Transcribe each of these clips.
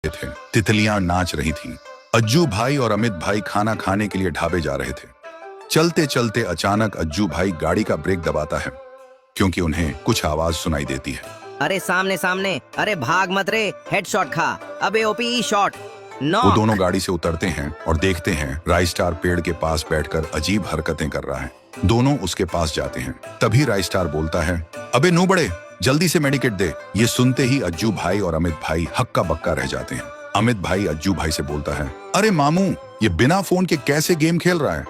थे। तितलियां नाच रही थीं। अज्जू भाई और अमित भाई खाना खाने के लिए ढाबे जा रहे थे। चलते चलते अचानक अज्जू भाई गाड़ी का ब्रेक दबाता है क्योंकि उन्हें कुछ आवाज सुनाई देती है। अरे सामने सामने, अरे भाग मत रे, हेडशॉट खा, अबे ओपी शॉट। वो दोनों गाड़ी से उतरते हैं और देखते हैं राइस्टार पेड़ के पास बैठकर अजीब हरकतें कर रहा है। दोनों उसके पास जाते हैं। तभी राइस्टार बोलता है, अबे नू बड़े, जल्दी से मेडिकेट दे। ये सुनते ही अज्जू भाई और अमित भाई हक्का बक्का रह जाते हैं। अमित भाई अज्जू भाई से बोलता है, अरे मामू, ये बिना फोन के कैसे गेम खेल रहा है?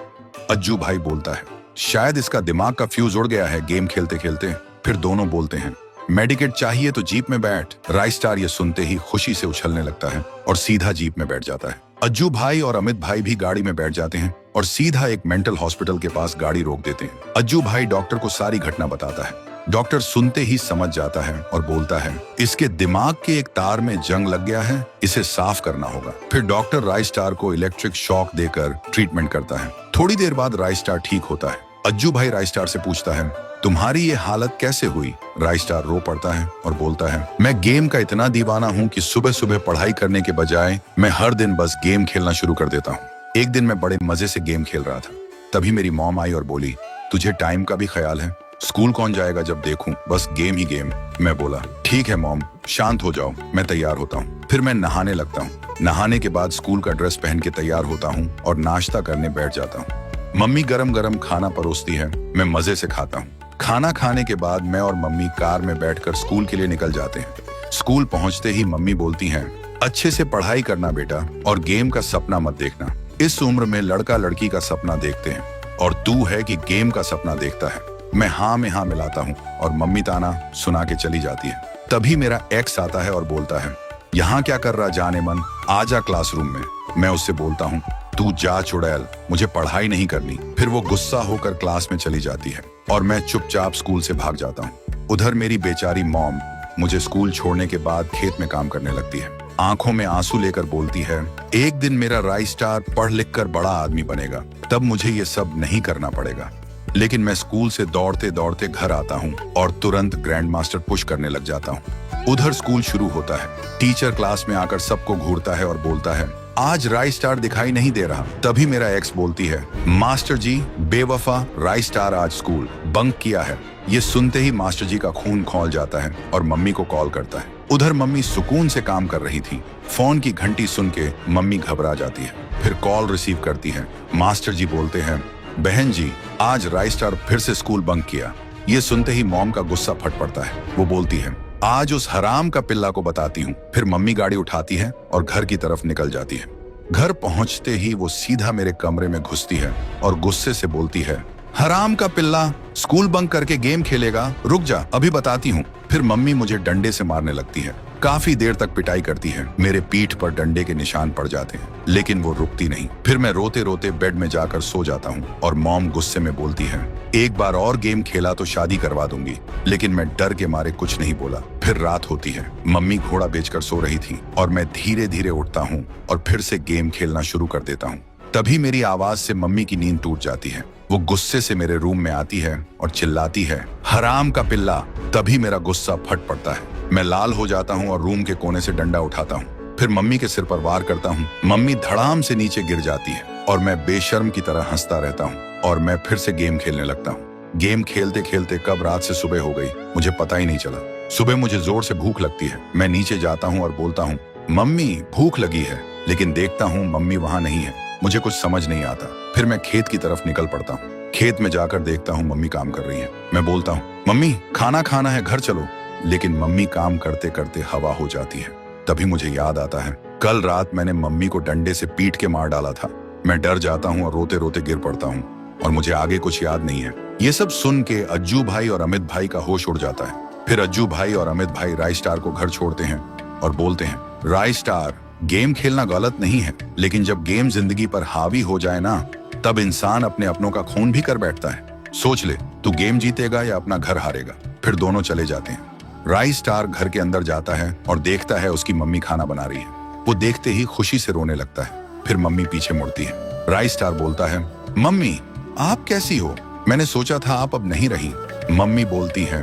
अज्जू भाई बोलता है, शायद इसका दिमाग का फ्यूज उड़ गया है गेम खेलते खेलते। फिर दोनों बोलते हैं, मेडिकेट चाहिए तो जीप में बैठ। राइस्टार ये सुनते ही खुशी से उछलने लगता है और सीधा जीप में बैठ जाता है। अज्जू भाई और अमित भाई भी गाड़ी में बैठ जाते हैं और सीधा एक मेंटल हॉस्पिटल के पास गाड़ी रोक देते हैं। अज्जू भाई डॉक्टर को सारी घटना बताता है। डॉक्टर सुनते ही समझ जाता है और बोलता है, इसके दिमाग के एक तार में जंग लग गया है, इसे साफ करना होगा। फिर डॉक्टर राइस्टार को इलेक्ट्रिक शॉक देकर ट्रीटमेंट करता है। थोड़ी देर बाद राइस्टार ठीक होता है। अज्जू भाई राइस्टार से पूछता है, तुम्हारी ये हालत कैसे हुई? राइस्टार रो पड़ता है और बोलता है, मैं गेम का इतना दीवाना हूँ कि सुबह सुबह पढ़ाई करने के बजाय मैं हर दिन बस गेम खेलना शुरू कर देता हूँ। एक दिन मैं बड़े मजे से गेम खेल रहा था, तभी मेरी मॉम आई और बोली, तुझे टाइम का भी ख्याल है? स्कूल कौन जाएगा जब देखूं बस गेम ही गेम। मैं बोला, ठीक है मॉम, शांत हो जाओ, मैं तैयार होता हूँ। फिर मैं नहाने लगता हूँ। नहाने के बाद स्कूल का ड्रेस पहन के तैयार होता हूँ और नाश्ता करने बैठ जाता हूँ। मम्मी गरम गरम खाना परोसती है, मैं मजे से खाता हूँ। खाना खाने के बाद मैं और मम्मी कार में बैठकर स्कूल के लिए निकल जाते हैं। स्कूल पहुंचते ही मम्मी बोलती हैं, अच्छे से पढ़ाई करना बेटा और गेम का सपना मत देखना। इस उम्र में लड़का लड़की का सपना देखते हैं और तू है कि गेम का सपना देखता है। मैं हाँ में हाँ मिलाता हूँ और मम्मी ताना सुना के चली जाती है। तभी मेरा एक्स आता है और बोलता है, यहाँ क्या कर रहा जाने मन, आजा क्लासरूम में। मैं उससे बोलता हूँ, तू जा चुड़ैल, मुझे पढ़ाई नहीं करनी। फिर वो गुस्सा होकर क्लास में चली जाती है और मैं चुपचाप स्कूल से भाग जाता हूँ। उधर मेरी बेचारी मॉम मुझे स्कूल छोड़ने के बाद खेत में काम करने लगती है। आंखों में आंसू लेकर बोलती है, एक दिन मेरा राइस्टार पढ़ लिख कर बड़ा आदमी बनेगा, तब मुझे ये सब नहीं करना पड़ेगा। लेकिन मैं स्कूल से दौड़ते दौड़ते घर आता हूँ और तुरंत ग्रैंड मास्टर पुश करने लग जाता हूँ। उधर स्कूल शुरू होता है। टीचर क्लास में आकर सबको घूरता है और बोलता है, आज राइस्टार दिखाई नहीं दे रहा। तभी मेरा एक्स बोलती है, मास्टर जी बेवफा, राइस्टार आज स्कूल बंक किया है। ये सुनते ही मास्टर जी का खून खौल जाता है और मम्मी को कॉल करता है। उधर मम्मी सुकून से काम कर रही थी। फोन की घंटी सुन के मम्मी घबरा जाती है। फिर कॉल रिसीव करती है। मास्टर जी बोलते हैं, बहन जी आज राइस्टार फिर से स्कूल बंक किया। ये सुनते ही मॉम का गुस्सा फट पड़ता है। वो बोलती है, आज उस हराम का पिल्ला को बताती हूँ। फिर मम्मी गाड़ी उठाती है और घर की तरफ निकल जाती है। घर पहुंचते ही वो सीधा मेरे कमरे में घुसती है और गुस्से से बोलती है, हराम का पिल्ला, स्कूल बंक करके गेम खेलेगा, रुक जा अभी बताती हूँ। फिर मम्मी मुझे डंडे से मारने लगती है। काफी देर तक पिटाई करती है। मेरे पीठ पर डंडे के निशान पड़ जाते हैं, लेकिन वो रुकती नहीं। फिर मैं रोते रोते बेड में जाकर सो जाता हूँ और मॉम गुस्से में बोलती है, एक बार और गेम खेला तो शादी करवा दूंगी। लेकिन मैं डर के मारे कुछ नहीं बोला। फिर रात होती है। मम्मी घोड़ा बेचकर सो रही थी और मैं धीरे धीरे उठता हूँ और फिर से गेम खेलना शुरू कर देता हूँ। तभी मेरी आवाज से मम्मी की नींद टूट जाती है। वो गुस्से से मेरे रूम में आती है और चिल्लाती है, हराम का पिल्ला। तभी मेरा गुस्सा फट पड़ता है। मैं लाल हो जाता हूँ और रूम के कोने से डंडा उठाता हूँ। फिर मम्मी के सिर पर वार करता हूँ। मम्मी धड़ाम से नीचे गिर जाती है और मैं बेशर्म की तरह हंसता रहता हूँ और मैं फिर से गेम खेलने लगता हूँ। गेम खेलते खेलते कब रात से सुबह हो गई मुझे पता ही नहीं चला। सुबह मुझे जोर से भूख लगती है। मैं नीचे जाता हूँ और बोलता हूँ, मम्मी भूख लगी है। लेकिन देखता हूँ मम्मी वहां नहीं है। मुझे कुछ समझ नहीं आता। फिर मैं खेत की तरफ निकल पड़ता हूँ। खेत में जाकर देखता हूँ मम्मी काम कर रही है। मैं बोलता हूँ, मम्मी खाना खाना है, घर चलो। लेकिन मम्मी काम करते करते हवा हो जाती है। तभी मुझे याद आता है, कल रात मैंने मम्मी को डंडे से पीट के मार डाला था। मैं डर जाता हूँ और रोते रोते गिर पड़ता हूँ और मुझे आगे कुछ याद नहीं है। ये सब सुन के अज्जू भाई और अमित भाई का होश उड़ जाता है। फिर अज्जू भाई और अमित भाई राइस्टार को घर छोड़ते हैं और बोलते हैं, राइस्टार, गेम खेलना गलत नहीं है, लेकिन जब गेम जिंदगी पर हावी हो जाए ना, तब इंसान अपने अपनों का खून भी कर बैठता है। सोच ले, तू गेम जीतेगा या अपना घर हारेगा। फिर दोनों चले जाते हैं। राइस्टार घर के अंदर जाता है और देखता है उसकी मम्मी खाना बना रही है। वो देखते ही खुशी से रोने लगता है। फिर मम्मी पीछे मुड़ती है। राइस्टार बोलता है, मम्मी आप कैसी हो? मैंने सोचा था आप अब नहीं रही। मम्मी बोलती है,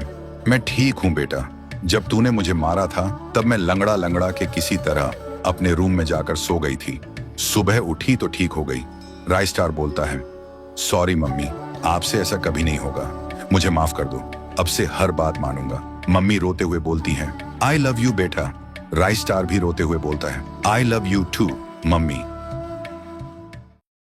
मैं ठीक हूँ बेटा। जब तूने मुझे मारा था तब मैं लंगड़ा लंगड़ा के किसी तरह अपने रूम में जाकर सो गई थी। सुबह उठी तो ठीक हो गई। राय स्टार बोलता है, सॉरी मम्मी, आपसे ऐसा कभी नहीं होगा, मुझे माफ कर दो, अब से हर बात मानूंगा। मम्मी रोते हुए बोलती हैं, आई लव यू बेटा। राय स्टार भी रोते हुए बोलता है, I love you too mummy.